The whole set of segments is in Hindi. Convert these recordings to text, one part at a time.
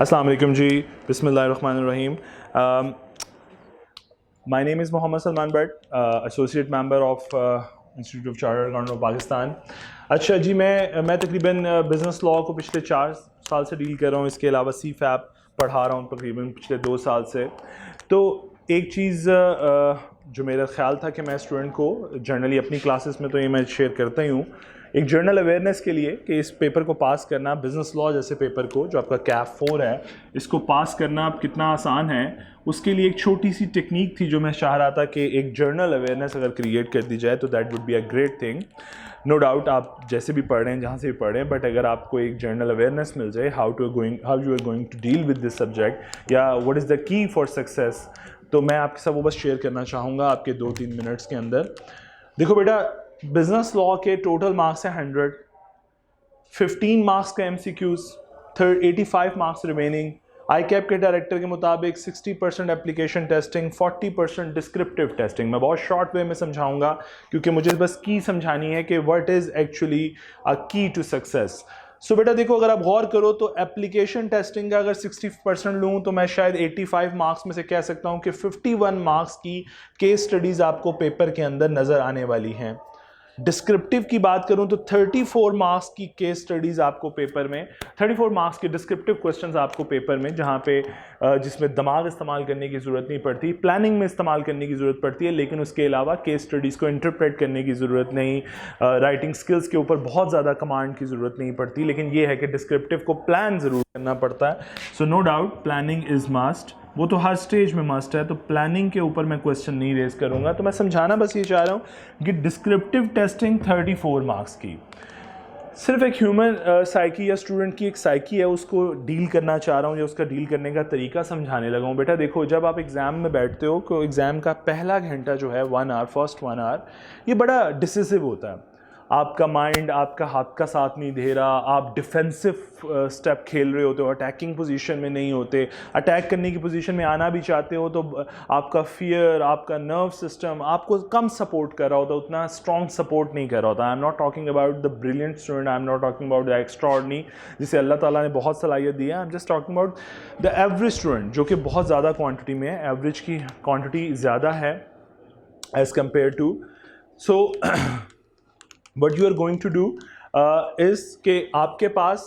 Assalamu alaikum ji. Bismillahirrahmanirrahim. My name is Mohammed Salman Bhatt, Associate Member of Institute of Chartered Accountants of Pakistan. अच्छा जी, मैं तकरीबन बिज़नेस लॉ को पिछले 4 साल से डील कर रहा हूँ। इसके अलावा CFAP पढ़ा रहा हूँ तकरीबन पिछले 2 साल से। तो एक चीज़ जो मेरा ख्याल था कि मैं स्टूडेंट को जनरली अपनी क्लासेस में तो ये मैं शेयर करता ही हूँ, एक जर्नल अवेयरनेस के लिए कि इस पेपर को पास करना, बिज़नेस लॉ जैसे पेपर को जो आपका CAP 4 है, इसको पास करना अब कितना आसान है, उसके लिए एक छोटी सी टेक्निक थी जो मैं चाह रहा था कि एक जर्नल अवेयरनेस अगर क्रिएट कर दी जाए तो that would be a great thing. No doubt आप जैसे भी पढ़ रहे हैं, जहाँ से भी पढ़ रहे हैं, बट अगर आपको एक जर्नल अवेयरनेस मिल जाए how you are going to deal with this subject या what is the key for success, तो मैं आपके साथ वो बस शेयर करना चाहूँगा आपके 2-3 मिनट्स के अंदर। देखो बेटा, बिजनेस लॉ के टोटल मार्क्स हैं 100, 15 मार्क्स का MCQs, 85 मार्क्स रिमेनिंग। ICAP के डायरेक्टर के मुताबिक 60% एप्लीकेशन टेस्टिंग, 40% डिस्क्रिप्टिव टेस्टिंग। मैं बहुत शॉर्ट वे में समझाऊंगा क्योंकि मुझे बस की समझानी है कि व्हाट इज़ एक्चुअली अ की टू सक्सेस। सो बेटा देखो, अगर आप गौर करो तो एप्लीकेशन टेस्टिंग का अगर 60% लूँ तो मैं शायद 85 मार्क्स में से कह सकता हूँ कि 51 मार्क्स की केस स्टडीज़ आपको पेपर के अंदर नज़र आने वाली हैं। डिस्क्रिप्टिव की बात करूं तो 34 मार्क्स की केस स्टडीज़ आपको पेपर में, 34 मार्क्स के डिस्क्रिप्टिव क्वेश्चंस आपको पेपर में, जहां पे जिसमें दिमाग इस्तेमाल करने की ज़रूरत नहीं पड़ती, प्लानिंग में इस्तेमाल करने की ज़रूरत पड़ती है, लेकिन उसके अलावा केस स्टडीज़ को इंटरप्रेट करने की ज़रूरत नहीं, राइटिंग स्किल्स के ऊपर बहुत ज़्यादा कमांड की ज़रूरत नहीं पड़ती, लेकिन ये है कि डिस्क्रिप्टिव को प्लान ज़रूर करना पड़ता है। So no doubt planning is must, वो तो हर स्टेज में मस्ट है, तो प्लानिंग के ऊपर मैं क्वेश्चन नहीं रेज करूंगा। तो मैं समझाना बस ये चाह रहा हूँ कि डिस्क्रिप्टिव टेस्टिंग 34 मार्क्स की, सिर्फ एक ह्यूमन साइकी या स्टूडेंट की एक साइकी है, उसको डील करना चाह रहा हूँ या उसका डील करने का तरीका समझाने लगा हूँ। बेटा देखो, जब आप एग्ज़ाम में बैठते हो तो एग्ज़ाम का पहला घंटा जो है 1 आवर, फर्स्ट 1 आवर, ये बड़ा डिसिसिव होता है। आपका माइंड आपका हाथ का साथ नहीं दे रहा, आप डिफेंसिव स्टेप खेल रहे होते हो, अटैकिंग पोजीशन में नहीं होते। अटैक करने की पोजीशन में आना भी चाहते हो तो आपका फियर, आपका नर्व सिस्टम आपको कम सपोर्ट कर रहा होता, उतना स्ट्रॉन्ग सपोर्ट नहीं कर रहा होता। I am not talking about the brilliant student, I am not talking about the extraordinary जिसे अल्लाह ताला ने बहुत सलाहियत दी है। I am just talking about the average student जो कि बहुत ज़्यादा क्वान्टिटी में है, एवरेज की क्वान्टिटी ज़्यादा है as compare to. So what you are going to do is कि आपके पास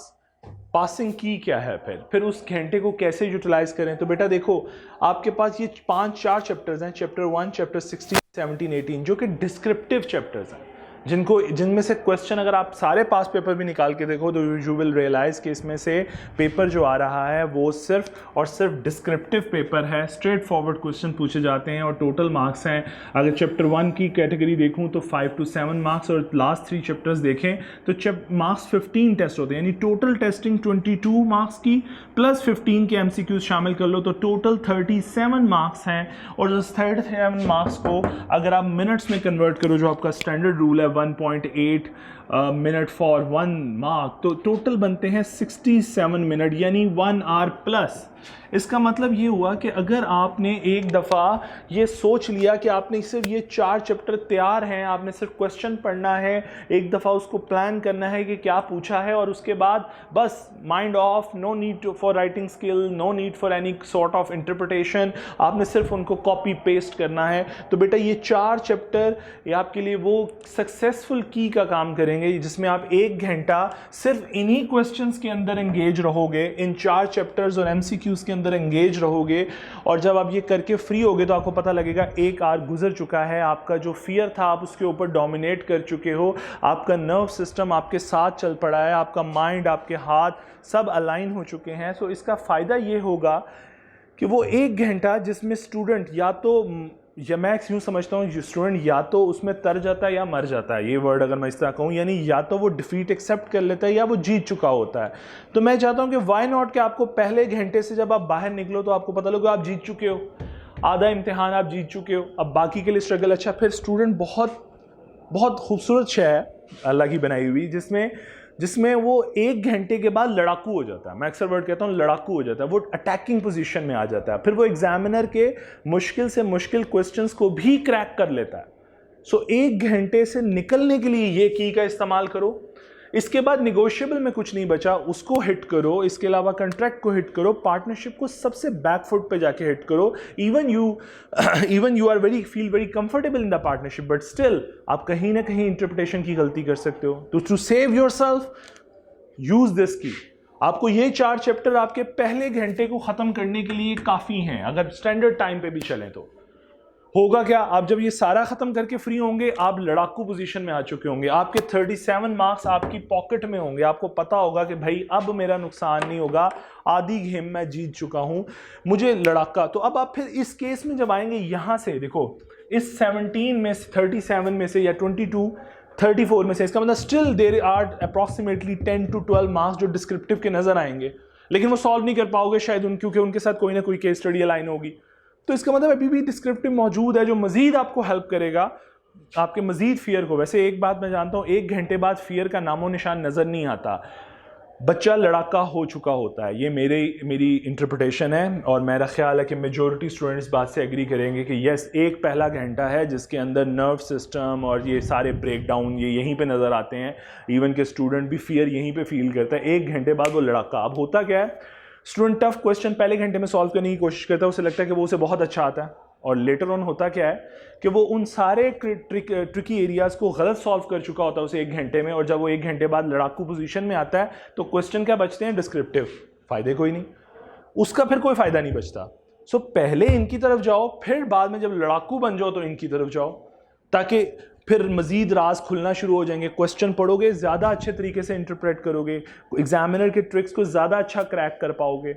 पासिंग की क्या है, फिर उस घंटे को कैसे यूटिलाइज करें। तो बेटा देखो, आपके पास ये 4 चैप्टर्स हैं, चैप्टर 1, चैप्टर 16, 17, 18, जो कि डिस्क्रिप्टिव चैप्टर्स हैं, जिनमें से क्वेश्चन अगर आप सारे पास पेपर भी निकाल के देखो तो यू विल रियलाइज कि इसमें से पेपर जो आ रहा है वो सिर्फ और सिर्फ डिस्क्रिप्टिव पेपर है। स्ट्रेट फॉरवर्ड क्वेश्चन पूछे जाते हैं और टोटल मार्क्स हैं, अगर चैप्टर 1 की कैटेगरी देखूं तो 5 to 7 मार्क्स, और लास्ट 3 चैप्टर्स देखें तो मार्क्स 15 टेस्ट होते हैं, यानी टोटल टेस्टिंग 22 मार्क्स की प्लस 15 के MCQs शामिल कर लो तो टोटल 37 मार्क्स हैं। और उस 37 मार्क्स को अगर आप मिनट्स में कन्वर्ट करो, जो आपका स्टैंडर्ड रूल है 1.8 मिनट फॉर 1 मार्क, तो टोटल बनते हैं 67 मिनट, यानी 1 आवर प्लस। इसका मतलब ये हुआ कि अगर आपने एक दफ़ा ये सोच लिया कि आपने सिर्फ ये 4 चैप्टर तैयार हैं, आपने सिर्फ क्वेश्चन पढ़ना है, एक दफ़ा उसको प्लान करना है कि क्या पूछा है, और उसके बाद बस mind off, no need for writing skill, no need for any sort of interpretation, आपने सिर्फ उनको कॉपी पेस्ट करना है, तो बेटा ये 4 चैप्टर ये आपके लिए वो सक्सेसफुल की का काम करेंगे, जिसमें आप 1 घंटा सिर्फ इन्हीं क्वेश्चंस के अंदर एंगेज रहोगे, इन 4 चैप्टर्स और MCQs के अंदर एंगेज रहोगे। और जब आप ये करके फ्री होगे तो आपको पता लगेगा 1 आवर गुजर चुका है, आपका जो फियर था आप उसके ऊपर डोमिनेट कर चुके हो, आपका नर्व सिस्टम आपके साथ चल पड़ा है, आपका माइंड, आपके हाथ सब अलाइन हो चुके हैं। सो इसका फ़ायदा ये होगा कि वो 1 घंटा जिसमें स्टूडेंट या मैं यूँ समझता हूँ स्टूडेंट या तो उसमें तर जाता है या मर जाता है, ये वर्ड अगर मैं इस तरह कहूँ, यानी या तो वो डिफीट एक्सेप्ट कर लेता है या वो जीत चुका होता है। तो मैं चाहता हूँ कि वाई नॉट कि आपको पहले घंटे से जब आप बाहर निकलो तो आपको पता लगे आप जीत चुके हो, आधा इम्तिहान आप जीत चुके हो, अब बाकी के लिए स्ट्रगल। अच्छा, फिर स्टूडेंट बहुत बहुत खूबसूरत शय है अल्लाह की बनाई हुई, जिसमें वो 1 घंटे के बाद लड़ाकू हो जाता है। मैं अक्सर वर्ड कहता हूँ लड़ाकू हो जाता है, वो अटैकिंग पोजीशन में आ जाता है, फिर वो एग्जामिनर के मुश्किल से मुश्किल क्वेश्चंस को भी क्रैक कर लेता है। सो 1 घंटे से निकलने के लिए ये की का इस्तेमाल करो, इसके बाद निगोशिएबल में कुछ नहीं बचा, उसको हिट करो, इसके अलावा कंट्रैक्ट को हिट करो, पार्टनरशिप को सबसे बैक फुट पे जाके हिट करो। Even you are feel very comfortable in the partnership, but still आप कहीं ना कहीं इंटरप्रिटेशन की गलती कर सकते हो। तो to save yourself use this key. आपको ये 4 चैप्टर आपके पहले घंटे को खत्म करने के लिए काफी हैं, अगर स्टैंडर्ड टाइम पे भी चलें तो। होगा क्या, आप जब ये सारा खत्म करके फ्री होंगे, आप लड़ाकू पोजीशन में आ चुके होंगे, आपके 37 मार्क्स आपकी पॉकेट में होंगे, आपको पता होगा कि भाई अब मेरा नुकसान नहीं होगा, आधी गेम मैं जीत चुका हूं, मुझे लड़ाका। तो अब आप फिर इस केस में जब आएंगे यहां से, देखो इस 17 में से 37 में से या 34 में से, इसका मतलब still there are approximately 10 to 12 marks जो डिस्क्रिप्टिव के नजर आएंगे, लेकिन वो सॉल्व नहीं कर पाओगे शायद क्योंकि उनके साथ कोई ना कोई केस स्टडी अलाइन होगी। तो इसका मतलब अभी भी डिस्क्रिप्टिव मौजूद है जो मजीद आपको हेल्प करेगा आपके मजीद फियर को। वैसे एक बात मैं जानता हूँ, 1 घंटे बाद फियर का नामो निशान नजर नहीं आता, बच्चा लड़ाका हो चुका होता है। ये मेरी इंटरप्रिटेशन है और मेरा ख्याल है कि मेजॉरिटी स्टूडेंट्स बात से एग्री करेंगे कि यस, एक पहला घंटा है जिसके अंदर नर्व सिस्टम और ये सारे ब्रेक डाउन ये यहीं पे नज़र आते हैं। इवन के स्टूडेंट भी फियर यहीं पे फील करता है। 1 घंटे बाद वो लड़ाका। अब होता क्या है, स्टूडेंट टफ क्वेश्चन पहले घंटे में सॉल्व करने की कोशिश करता है, उसे लगता है कि वो उसे बहुत अच्छा आता है, और लेटर ऑन होता क्या है कि वो उन सारे ट्रिकी एरियाज को गलत सॉल्व कर चुका होता है उसे 1 घंटे में, और जब वो 1 घंटे बाद लड़ाकू पोजीशन में आता है तो क्वेश्चन क्या बचते हैं, डिस्क्रिप्टिव, फायदे कोई नहीं, उसका फिर कोई फायदा नहीं बचता। सो पहले इनकी तरफ जाओ, फिर बाद में जब लड़ाकू बन जाओ तो इनकी तरफ जाओ, ताकि फिर मजीद राज खुलना शुरू हो जाएंगे। क्वेश्चन पढ़ोगे, ज़्यादा अच्छे तरीके से इंटरप्रेट करोगे, एग्जामिनर के ट्रिक्स को ज़्यादा अच्छा क्रैक कर पाओगे।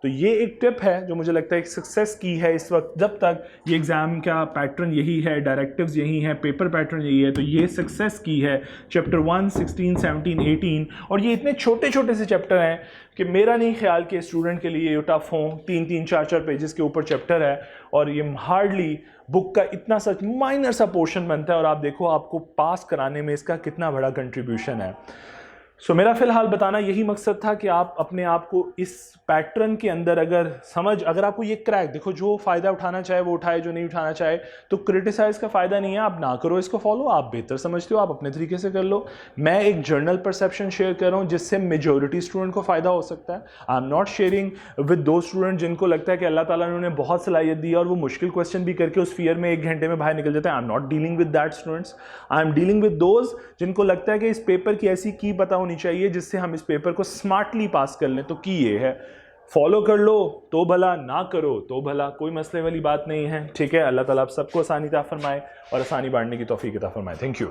तो ये एक टिप है जो मुझे लगता है एक सक्सेस की है इस वक्त, जब तक ये एग्ज़ाम का पैटर्न यही है, डायरेक्टिव्स यही हैं, पेपर पैटर्न यही है, तो ये सक्सेस की है। चैप्टर 1, 16, 17, 18, और ये इतने छोटे छोटे से चैप्टर हैं कि मेरा नहीं ख्याल कि स्टूडेंट के लिए ये टफ हों। 3-3, 4-4 पेजेस के ऊपर चैप्टर है, और ये हार्डली बुक का इतना सच माइनर सा पोर्शन बनता है, और आप देखो आपको पास कराने में इसका कितना बड़ा कंट्रीब्यूशन है। सो मेरा फ़िलहाल बताना यही मकसद था कि आप अपने आप को इस पैटर्न के अंदर अगर आपको ये क्रैक, देखो जो फ़ायदा उठाना चाहे वो उठाए, जो नहीं उठाना चाहे तो क्रिटिसाइज़ का फ़ायदा नहीं है, आप ना करो इसको फॉलो, आप बेहतर समझते हो आप अपने तरीके से कर लो। मैं एक जर्नल परसेप्शन शेयर कर रहा हूँ जिससे मेजॉरिटी स्टूडेंट को फ़ायदा हो सकता है। I am not sharing with दो स्टूडेंट जिनको लगता है कि अल्लाह ताला ने उन्हें बहुत सलाहियत दी है और वो मुश्किल क्वेश्चन भी करके उस फियर में 1 घंटे में बाहर निकल जाते हैं। I am not dealing with that students, I am dealing with those जिनको लगता है कि इस पेपर की ऐसी की पता होनी चाहिए जिससे हम इस पेपर को स्मार्टली पास कर लें। तो की ये है, फॉलो कर लो तो भला, ना करो तो भला, कोई मसले वाली बात नहीं है, ठीक है। अल्लाह ताला आप सबको आसानी अता फरमाए और आसानी बांटने की तौफीक अता फरमाए। Thank you.